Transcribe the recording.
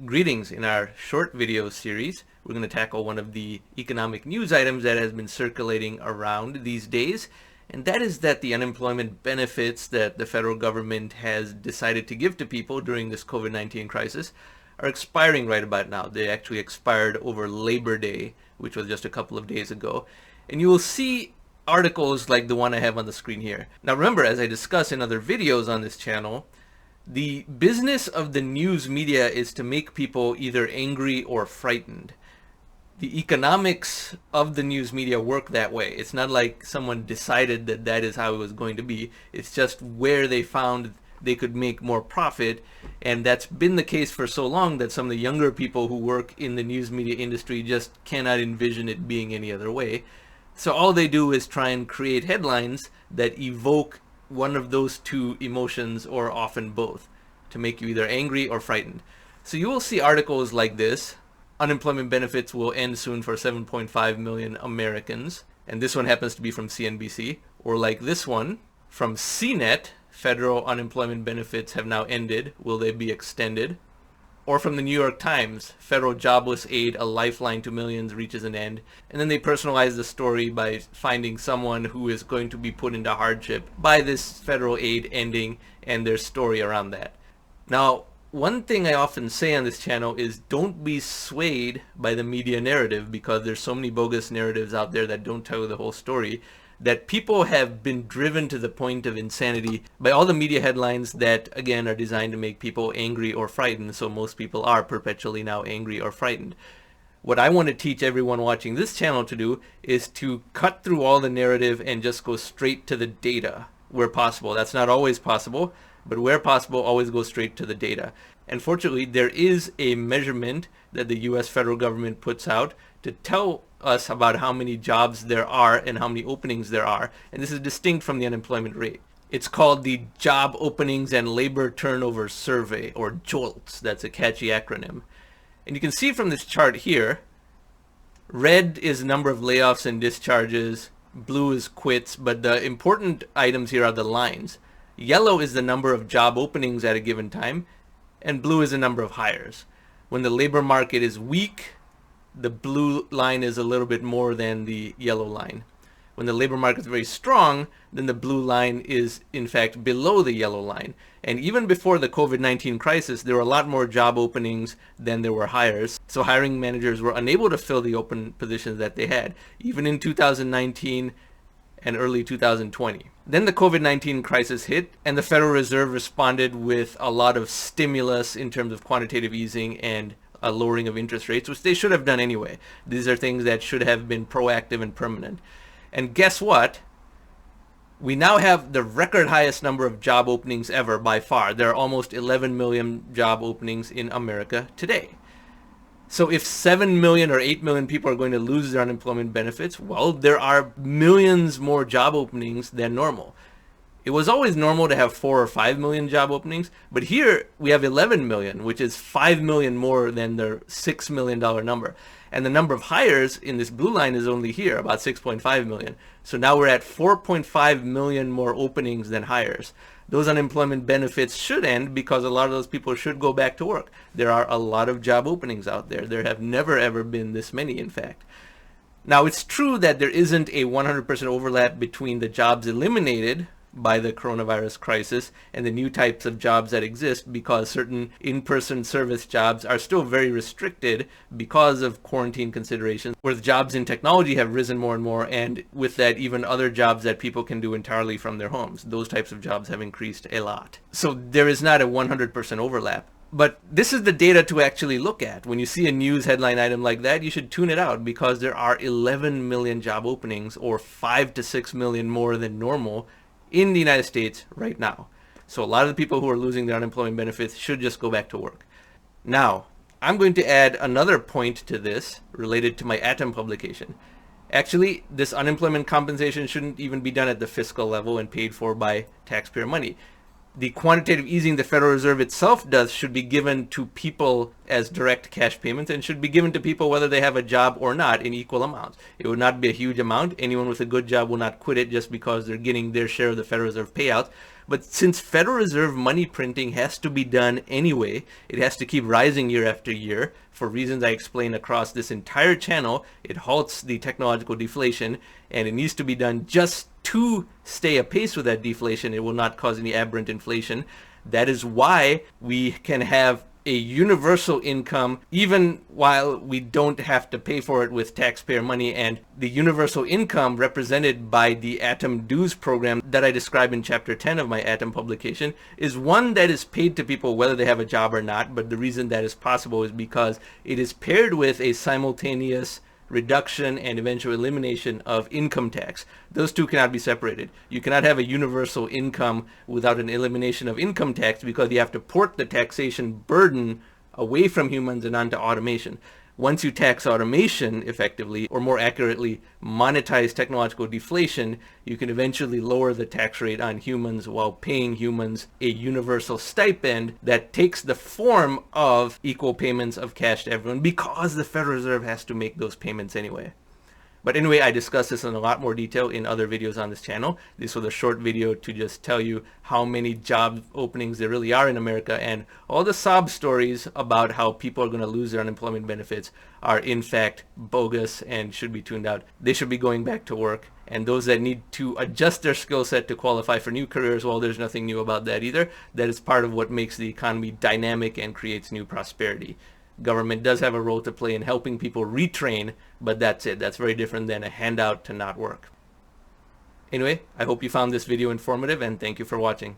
Greetings. In our short video series, we're going to tackle one of the economic news items that has been circulating around these days, and that is that the unemployment benefits that the federal government has decided to give to people during this COVID-19 crisis are expiring right about now. They actually expired over Labor Day, which was just a couple of days ago, and you will see articles like the one I have on the screen here. Now remember, as I discuss in other videos on this channel, the business of the news media is to make people either angry or frightened. The economics of the news media work that way. It's not like someone decided that that is how it was going to be. It's just where they found they could make more profit, and that's been the case for so long that some of the younger people who work in the news media industry just cannot envision it being any other way. So all they do is try and create headlines that evoke one of those two emotions, or often both, to make you either angry or frightened. So you will see articles like this: unemployment benefits will end soon for 7.5 million Americans. And this one happens to be from CNBC. Or like this one from CNET: federal unemployment benefits have now ended. Will they be extended? Or from the New York Times: federal jobless aid, a lifeline to millions, reaches an end. And then they personalize the story by finding someone who is going to be put into hardship by this federal aid ending, and their story around that. Now, one thing I often say on this channel is don't be swayed by the media narrative, because there's so many bogus narratives out there that don't tell you the whole story, that people have been driven to the point of insanity by all the media headlines that, again, are designed to make people angry or frightened. So most people are perpetually now angry or frightened. What I want to teach everyone watching this channel to do is to cut through all the narrative and just go straight to the data where possible. That's not always possible, but where possible, always go straight to the data. And fortunately, there is a measurement that the US federal government puts out to tell us about how many jobs there are and how many openings there are. And this is distinct from the unemployment rate. It's called the Job Openings and Labor Turnover Survey, or JOLTS. That's a catchy acronym. And you can see from this chart here, red is the number of layoffs and discharges, blue is quits, but the important items here are the lines. Yellow is the number of job openings at a given time, and blue is the number of hires. When the labor market is weak, the blue line is a little bit more than the yellow line. When the labor market is very strong, then the blue line is in fact below the yellow line. And even before the COVID-19 crisis, there were a lot more job openings than there were hires. So hiring managers were unable to fill the open positions that they had, even in 2019 and early 2020. Then the COVID-19 crisis hit, and the Federal Reserve responded with a lot of stimulus in terms of quantitative easing and a lowering of interest rates, which they should have done anyway. These are things that should have been proactive and permanent. And guess what? We now have the record highest number of job openings ever by far. There are almost 11 million job openings in America today. So if 7 million or 8 million people are going to lose their unemployment benefits, well, there are millions more job openings than normal. It was always normal to have 4 or 5 million job openings, but here we have 11 million, which is 5 million more than the $6 million number. And the number of hires in this blue line is only here, about 6.5 million. So now we're at 4.5 million more openings than hires. Those unemployment benefits should end because a lot of those people should go back to work. There are a lot of job openings out there. There have never ever been this many, in fact. Now, it's true that there isn't a 100% overlap between the jobs eliminated by the coronavirus crisis and the new types of jobs that exist, because certain in-person service jobs are still very restricted because of quarantine considerations, whereas jobs in technology have risen more and more, and with that, even other jobs that people can do entirely from their homes. Those types of jobs have increased a lot. So there is not a 100% overlap. But this is the data to actually look at. When you see a news headline item like that, you should tune it out, because there are 11 million job openings, or 5 to 6 million more than normal, in the United States right now. So a lot of the people who are losing their unemployment benefits should just go back to work. Now, I'm going to add another point to this related to my Atom publication. Actually, this unemployment compensation shouldn't even be done at the fiscal level and paid for by taxpayer money. the quantitative easing the Federal Reserve itself does should be given to people as direct cash payments and should be given to people whether they have a job or not in equal amounts. It would not be a huge amount. Anyone with a good job will not quit it just because they're getting their share of the Federal Reserve payouts. But since Federal Reserve money printing has to be done anyway, it has to keep rising year after year for reasons I explain across this entire channel. It halts the technological deflation, and it needs to be done just to stay apace with that deflation. It will not cause any aberrant inflation. That is why we can have a universal income even while we don't have to pay for it with taxpayer money. And the universal income represented by the Atom Dues program that I describe in chapter 10 of my Atom publication is one that is paid to people whether they have a job or not. But the reason that is possible is because it is paired with a simultaneous reduction and eventual elimination of income tax. Those two cannot be separated. You cannot have a universal income without an elimination of income tax because you have to port the taxation burden away from humans and onto automation. Once you tax automation effectively, or more accurately, monetize technological deflation, you can eventually lower the tax rate on humans while paying humans a universal stipend that takes the form of equal payments of cash to everyone because the Federal Reserve has to make those payments anyway. But anyway, I discuss this in a lot more detail in other videos on this channel. This was a short video to just tell you how many job openings there really are in America, and all the sob stories about how people are going to lose their unemployment benefits are in fact bogus and should be tuned out. They should be going back to work. And those that need to adjust their skill set to qualify for new careers, well, there's nothing new about that either. That is part of what makes the economy dynamic and creates new prosperity. Government does have a role to play in helping people retrain, but that's it. That's very different than a handout to not work. Anyway, I hope you found this video informative, and thank you for watching.